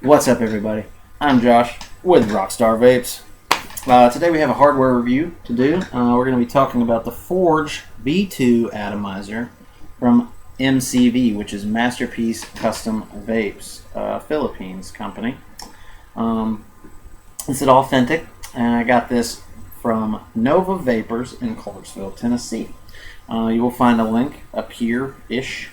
What's up, everybody? I'm Josh with Rockstar Vapes. Today we have a hardware review to do. We're going to be talking about the Forge V2 atomizer from MCV, which is Masterpiece Custom Vapes, Philippines company. It's an authentic, and I got this from Nova Vapors in Clarksville, Tennessee. You will find a link up here-ish,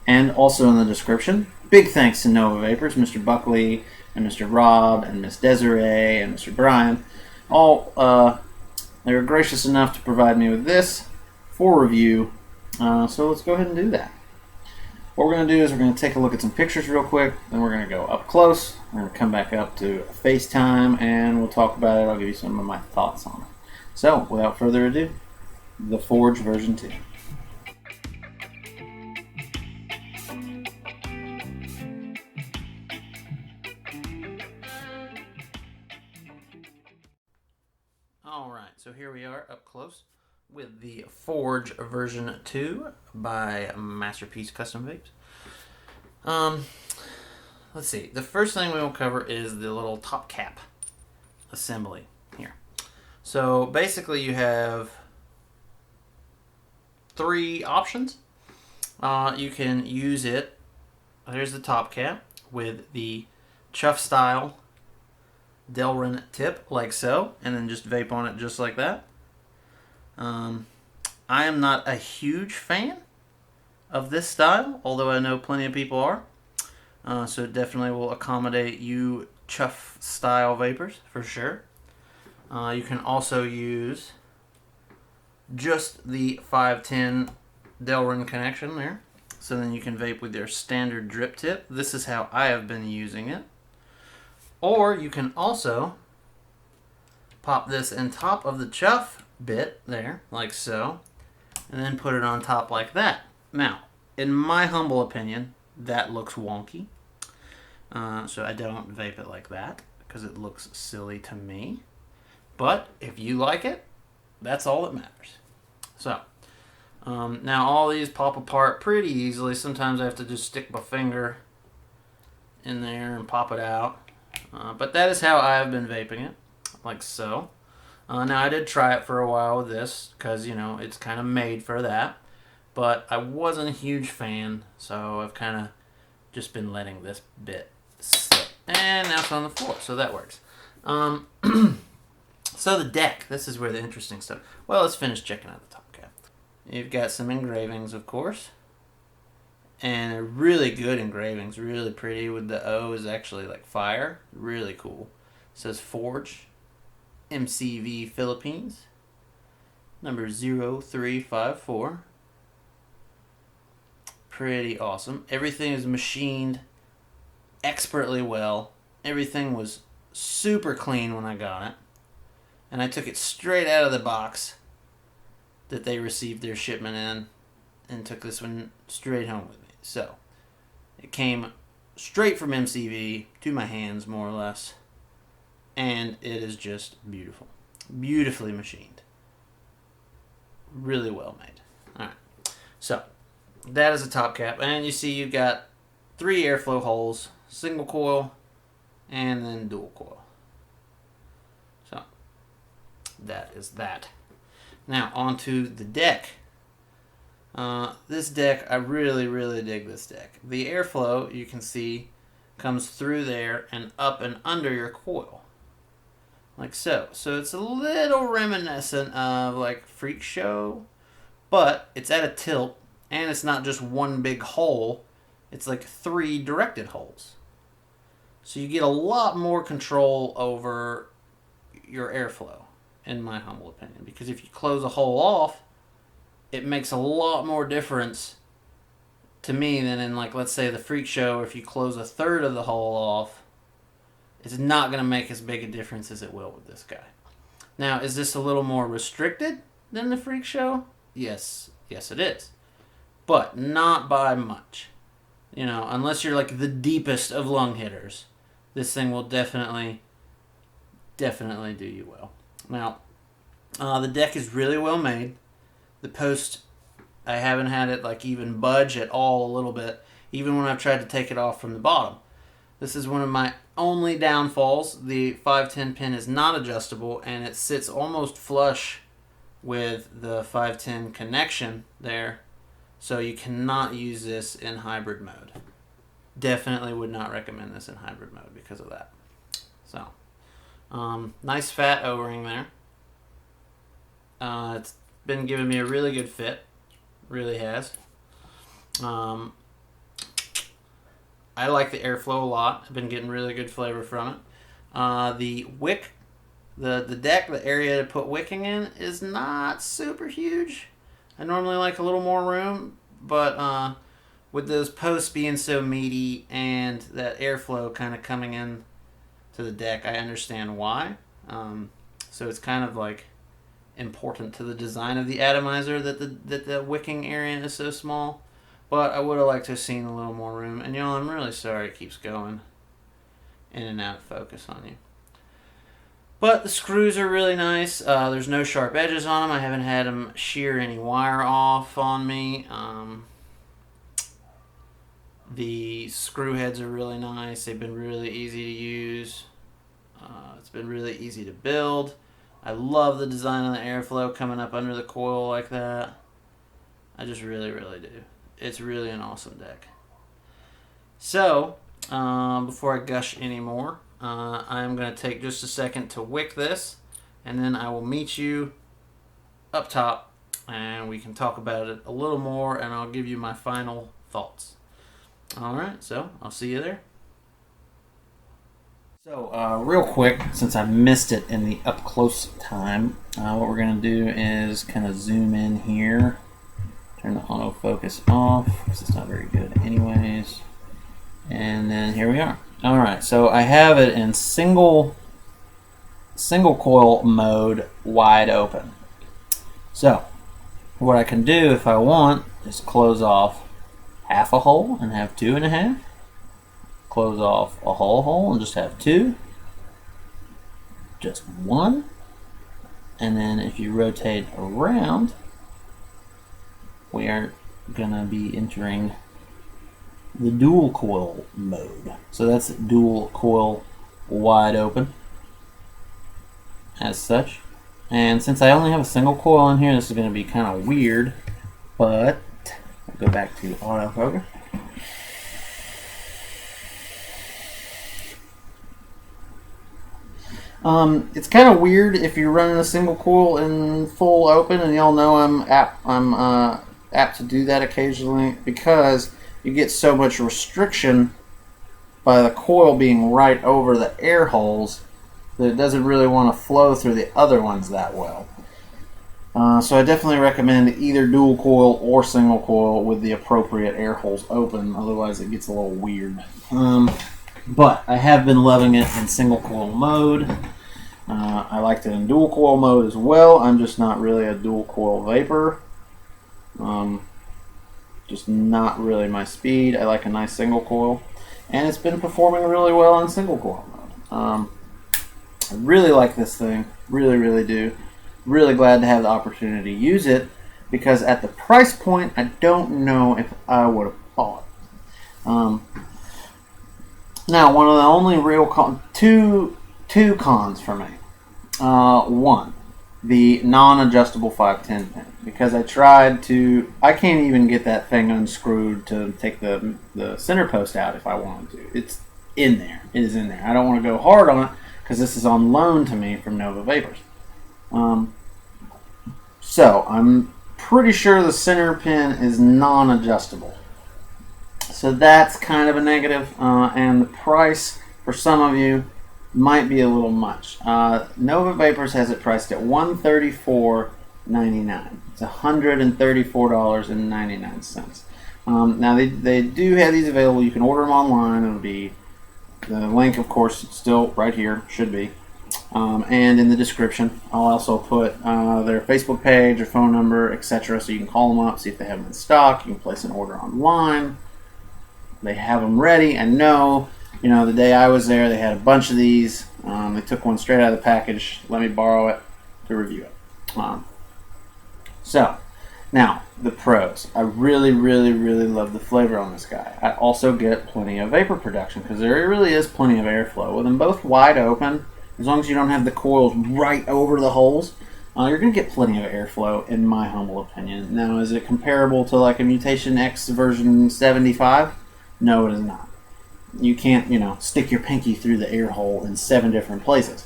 and also in the description. Big thanks to Nova Vapors, Mr. Buckley, and Mr. Rob, and Miss Desiree, and Mr. Brian. They were gracious enough to provide me with this for review, so let's go ahead and do that. What we're going to do is we're going to take a look at some pictures real quick, then we're going to go up close, we're going to come back up to FaceTime, and we'll talk about it. I'll give you some of my thoughts on it. So, without further ado, the Forge version 2. Alright, so here we are up close with the Forge version 2 by Masterpiece Custom Vapes. Let's see. The first thing we will cover is the little top cap assembly here. So basically you have 3 options. You can use it, here's the top cap, with the chuff style Delrin tip, like so, and then just vape on it just like that. I am not a huge fan of this style, although I know plenty of people are. So it definitely will accommodate you chuff style vapors for sure. You can also use just the 510 Delrin connection there. So then you can vape with your standard drip tip. This is how I have been using it. Or you can also pop this in top of the chuff bit there, like so, and then put it on top like that. Now, in my humble opinion, that looks wonky. So I don't vape it like that because it looks silly to me. But if you like it, that's all that matters. So, now all these pop apart pretty easily. Sometimes I have to just stick my finger in there and pop it out. But that is how I have been vaping it, like so. Now I did try it for a while with this because, you know, it's kind of made for that. But I wasn't a huge fan, so I've kind of just been letting this bit sit. And now it's on the floor, so that works. So the deck, this is where the interesting stuff. Well, let's finish checking out the top cap. You've got some engravings, of course. And they're really good engravings, really pretty. With the O is actually like fire, really cool. It says Forge, MCV Philippines, number 0354. Pretty awesome. Everything is machined expertly well. Everything was super clean when I got it. And I took it straight out of the box that they received their shipment in and took this one straight home with me. So, it came straight from MCV to my hands, more or less. And it is just beautiful. Beautifully machined. Really well made. Alright. So, that is a top cap. And you see you've got 3 airflow holes. Single coil. And then dual coil. So, that is that. Now, onto the deck. This deck, I really dig this deck. The airflow, you can see, comes through there and up and under your coil. Like so. So it's a little reminiscent of like Freak Show, but it's at a tilt, and it's not just one big hole. It's like 3 directed holes. So you get a lot more control over your airflow, in my humble opinion. Because if you close a hole off, it makes a lot more difference to me than in, like, let's say the Freak Show. If you close a third of the hole off, it's not going to make as big a difference as it will with this guy. Now, is this a little more restricted than the Freak Show? Yes it is. But not by much. You know, unless you're like the deepest of lung hitters, this thing will definitely do you well. Now, the deck is really well made. The post, I haven't had it like even budge at all a little bit, even when I've tried to take it off from the bottom. This is one of my only downfalls. The 510 pin is not adjustable, and it sits almost flush with the 510 connection there, so you cannot use this in hybrid mode. Definitely would not recommend this in hybrid mode because of that. So, nice fat O-ring there. It's been giving me a really good fit, really has. I like the airflow a lot. I've been getting really good flavor from it. The wick, the deck, the area to put wicking in is not super huge. I normally like a little more room, but with those posts being so meaty and that airflow kind of coming in to the deck, I understand why. So it's kind of like important to the design of the atomizer that the wicking area is so small. But I would have liked to have seen a little more room. And y'all, I'm really sorry it keeps going in and out of focus on you. But the screws are really nice. There's no sharp edges on them. I haven't had them shear any wire off on me. The screw heads are really nice. They've been really easy to use. It's been really easy to build. I love the design of the airflow coming up under the coil like that. I just really, really do. It's really an awesome deck. So, before I gush anymore, I'm going to take just a second to wick this, and then I will meet you up top, and we can talk about it a little more, and I'll give you my final thoughts. Alright, so I'll see you there. So, real quick, since I missed it in the up close time, what we're going to do is kind of zoom in here. Turn the autofocus off because it's not very good anyways. And then here we are. Alright, so I have it in single coil mode, wide open. So, what I can do if I want is close off half a hole and have 2.5. Close off a whole hole and just have 2. Just 1. And then if you rotate around, we are going to be entering the dual coil mode. So that's dual coil wide open as such. And since I only have a single coil in here, this is going to be kind of weird, but I'll go back to autofocus. It's kind of weird if you're running a single coil in full open, and y'all know I'm apt to do that occasionally because you get so much restriction by the coil being right over the air holes that it doesn't really want to flow through the other ones that well. So I definitely recommend either dual coil or single coil with the appropriate air holes open, otherwise it gets a little weird. But I have been loving it in single coil mode. I liked it in dual coil mode as well. I'm just not really a dual coil vapor. Just not really my speed. I like a nice single coil, and it's been performing really well in single coil mode. I really like this thing, really do. Really glad to have the opportunity to use it, because at the price point I don't know if I would have bought it. Now, one of the only real two cons for me. One, the non-adjustable 510 pin, because I can't even get that thing unscrewed to take the center post out if I wanted to. It's in there. It is in there. I don't want to go hard on it because this is on loan to me from Nova Vapors. So I'm pretty sure the center pin is non-adjustable. So that's kind of a negative, and the price for some of you might be a little much. Nova Vapors has it priced at $134.99. It's $134.99. Now they do have these available. You can order them online. It'll be the link, of course, still right here. Should be. And in the description, I'll also put their Facebook page, their phone number, etc. So you can call them up, see if they have them in stock. You can place an order online. They have them ready. I know, the day I was there, they had a bunch of these. They took one straight out of the package, let me borrow it to review it. So, Now, the pros. I really, really, really love the flavor on this guy. I also get plenty of vapor production because there really is plenty of airflow. With them both wide open, as long as you don't have the coils right over the holes, you're going to get plenty of airflow, in my humble opinion. Now, is it comparable to like a Mutation X version 75? No, it is not. You can't, stick your pinky through the air hole in 7 different places.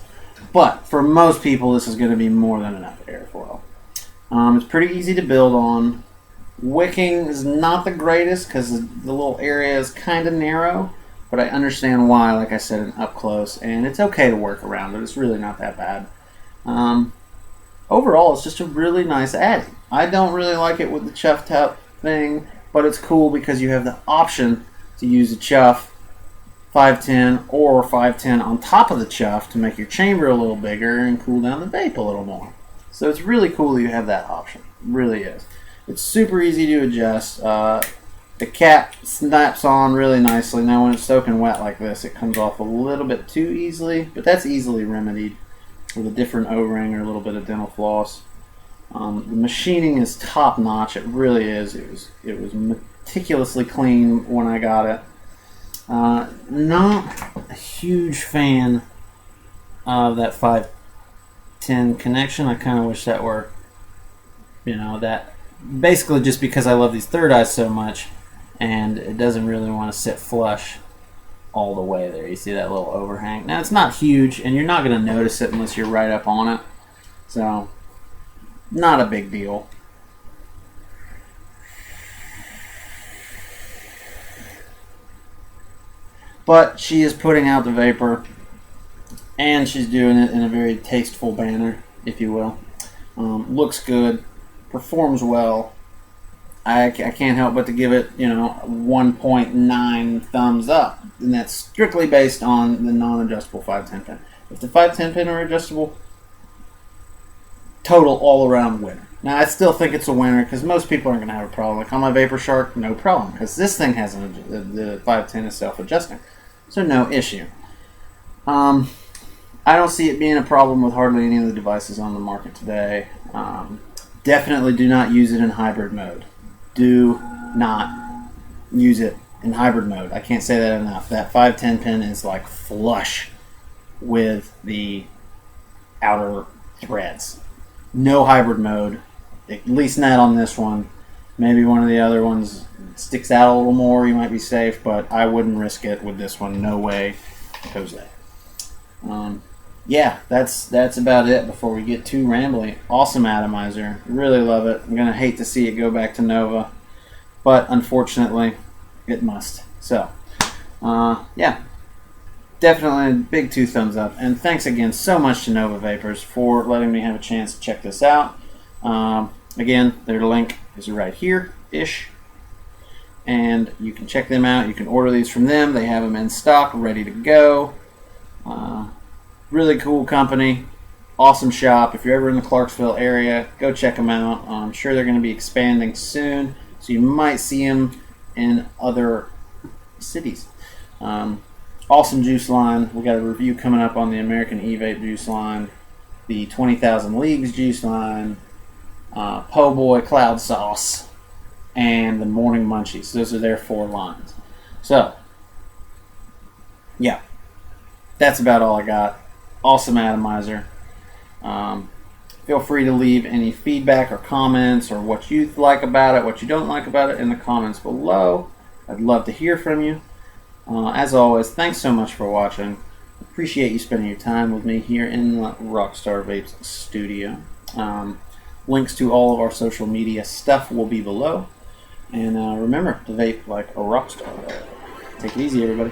But for most people, this is going to be more than enough airflow. It's pretty easy to build on. Wicking is not the greatest because the little area is kind of narrow, but I understand why, like I said, in up close, and it's okay to work around it. It's really not that bad. Overall, it's just a really nice addy. I don't really like it with the chuff top thing, but it's cool because you have the option to use a chuff 510 or 510 on top of the chuff to make your chamber a little bigger and cool down the vape a little more. So it's really cool that you have that option. It really is. It's super easy to adjust. The cap snaps on really nicely. Now when it's soaking wet like this, it comes off a little bit too easily, but that's easily remedied with a different O-ring or a little bit of dental floss. The machining is top notch. It really is. It was meticulously clean when I got it. Not a huge fan of that 510 connection. I kind of wish that were, that basically just because I love these third eyes so much, and it doesn't really want to sit flush all the way there. You see that little overhang? Now it's not huge, and you're not going to notice it unless you're right up on it. So, not a big deal. But she is putting out the vapor, and she's doing it in a very tasteful manner, if you will. Looks good, performs well. I can't help but to give it, 1.9 thumbs up, and that's strictly based on the non-adjustable 510 pin. If the 510 pin are adjustable, total all-around winner. Now, I still think it's a winner because most people aren't going to have a problem. Like on my Vapor Shark, no problem because this thing has the 510 is self-adjusting, so no issue. I don't see it being a problem with hardly any of the devices on the market today. Definitely do not use it in hybrid mode. Do not use it in hybrid mode. I can't say that enough. That 510 pin is like flush with the outer threads. No hybrid mode, at least not on this one. Maybe one of the other ones sticks out a little more, you might be safe, but I wouldn't risk it with this one. No way, Jose. Yeah, that's about it before we get too rambly. Awesome atomizer. Really love it. I'm going to hate to see it go back to Nova, but unfortunately, it must. So, yeah. Definitely a big 2 thumbs up. And thanks again so much to Nova Vapors for letting me have a chance to check this out. Again, their link is right here-ish. And you can check them out. You can order these from them. They have them in stock, ready to go. Really cool company. Awesome shop. If you're ever in the Clarksville area, go check them out. I'm sure they're going to be expanding soon. So you might see them in other cities. Awesome juice line. We got a review coming up on the American E-Vape juice line, the 20,000 Leagues juice line, Po' Boy Cloud Sauce, and the Morning Munchies. Those are their 4 lines. So, yeah, that's about all I got. Awesome atomizer. Feel free to leave any feedback or comments or what you like about it, what you don't like about it in the comments below. I'd love to hear from you. As always, thanks so much for watching. Appreciate you spending your time with me here in the Rockstar Vapes studio. Links to all of our social media stuff will be below. And remember to vape like a rockstar. Take it easy, everybody.